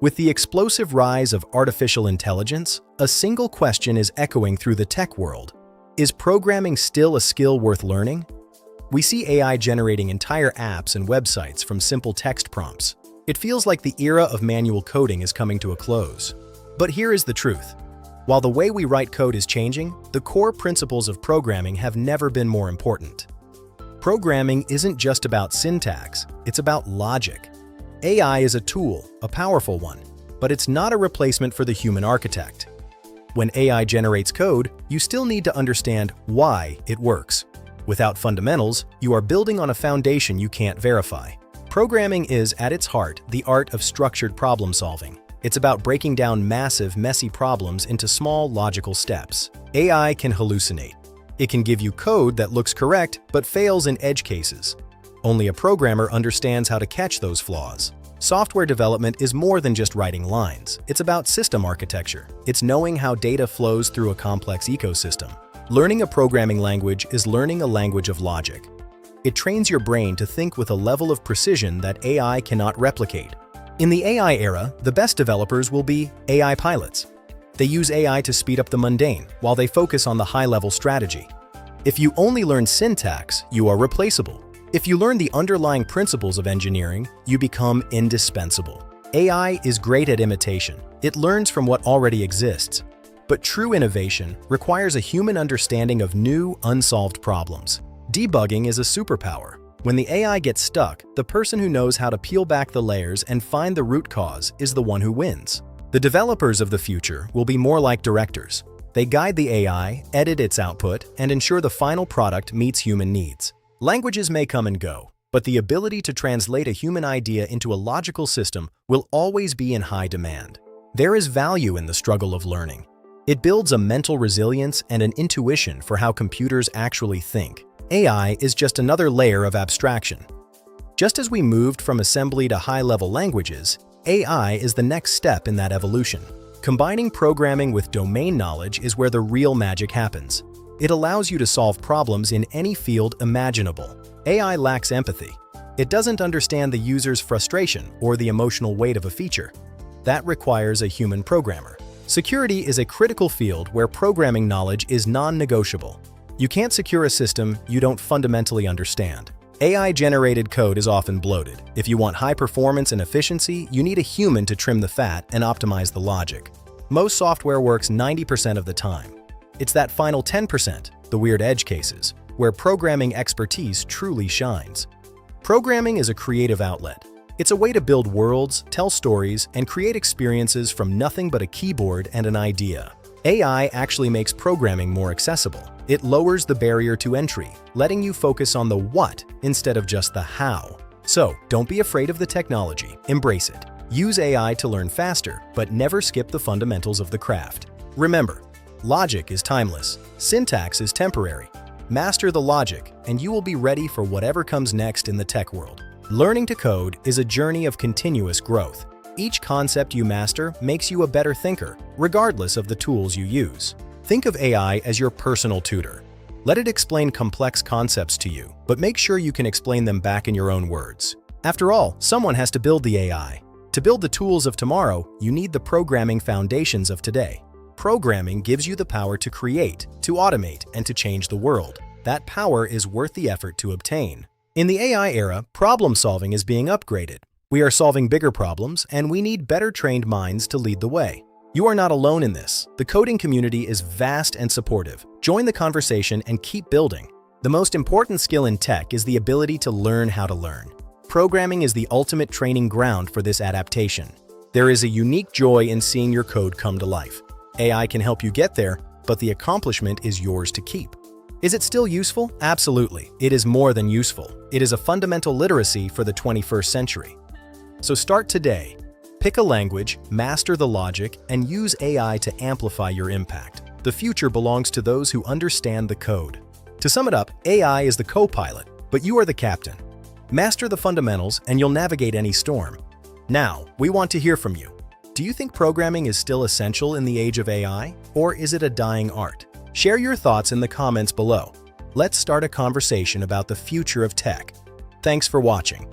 With the explosive rise of artificial intelligence, a single question is echoing through the tech world. Is programming still a skill worth learning? We see AI generating entire apps and websites from simple text prompts. It feels like the era of manual coding is coming to a close. But here is the truth. While the way we write code is changing, the core principles of programming have never been more important. Programming isn't just about syntax, it's about logic. AI is a tool, a powerful one, but it's not a replacement for the human architect. When AI generates code, you still need to understand why it works. Without fundamentals, you are building on a foundation you can't verify. Programming is, at its heart, the art of structured problem solving. It's about breaking down massive, messy problems into small, logical steps. AI can hallucinate. It can give you code that looks correct but fails in edge cases. Only a programmer understands how to catch those flaws. Software development is more than just writing lines. It's about system architecture. It's knowing how data flows through a complex ecosystem. Learning a programming language is learning a language of logic. It trains your brain to think with a level of precision that AI cannot replicate. In the AI era, the best developers will be AI pilots. They use AI to speed up the mundane, while they focus on the high-level strategy. If you only learn syntax, you are replaceable. If you learn the underlying principles of engineering, you become indispensable. AI is great at imitation. It learns from what already exists. But true innovation requires a human understanding of new, unsolved problems. Debugging is a superpower. When the AI gets stuck, the person who knows how to peel back the layers and find the root cause is the one who wins. The developers of the future will be more like directors. They guide the AI, edit its output, and ensure the final product meets human needs. Languages may come and go, but the ability to translate a human idea into a logical system will always be in high demand. There is value in the struggle of learning. It builds a mental resilience and an intuition for how computers actually think. AI is just another layer of abstraction. Just as we moved from assembly to high-level languages, AI is the next step in that evolution. Combining programming with domain knowledge is where the real magic happens. It allows you to solve problems in any field imaginable. AI lacks empathy. It doesn't understand the user's frustration or the emotional weight of a feature. That requires a human programmer. Security is a critical field where programming knowledge is non-negotiable. You can't secure a system you don't fundamentally understand. AI-generated code is often bloated. If you want high performance and efficiency, you need a human to trim the fat and optimize the logic. Most software works 90% of the time. It's that final 10%, the weird edge cases, where programming expertise truly shines. Programming is a creative outlet. It's a way to build worlds, tell stories, and create experiences from nothing but a keyboard and an idea. AI actually makes programming more accessible. It lowers the barrier to entry, letting you focus on the what instead of just the how. So, don't be afraid of the technology, embrace it. Use AI to learn faster, but never skip the fundamentals of the craft. Remember, logic is timeless, syntax is temporary. Master the logic, and you will be ready for whatever comes next in the tech world. Learning to code is a journey of continuous growth. Each concept you master makes you a better thinker, regardless of the tools you use. Think of AI as your personal tutor. Let it explain complex concepts to you, but make sure you can explain them back in your own words. After all, someone has to build the AI. To build the tools of tomorrow, you need the programming foundations of today. Programming gives you the power to create, to automate, and to change the world. That power is worth the effort to obtain. In the AI era, problem solving is being upgraded. We are solving bigger problems, and we need better trained minds to lead the way. You are not alone in this. The coding community is vast and supportive. Join the conversation and keep building. The most important skill in tech is the ability to learn how to learn. Programming is the ultimate training ground for this adaptation. There is a unique joy in seeing your code come to life. AI can help you get there, but the accomplishment is yours to keep. Is it still useful? Absolutely. It is more than useful. It is a fundamental literacy for the 21st century. So start today. Pick a language, master the logic, and use AI to amplify your impact. The future belongs to those who understand the code. To sum it up, AI is the co-pilot, but you are the captain. Master the fundamentals and you'll navigate any storm. Now, we want to hear from you. Do you think programming is still essential in the age of AI, or is it a dying art? Share your thoughts in the comments below. Let's start a conversation about the future of tech. Thanks for watching.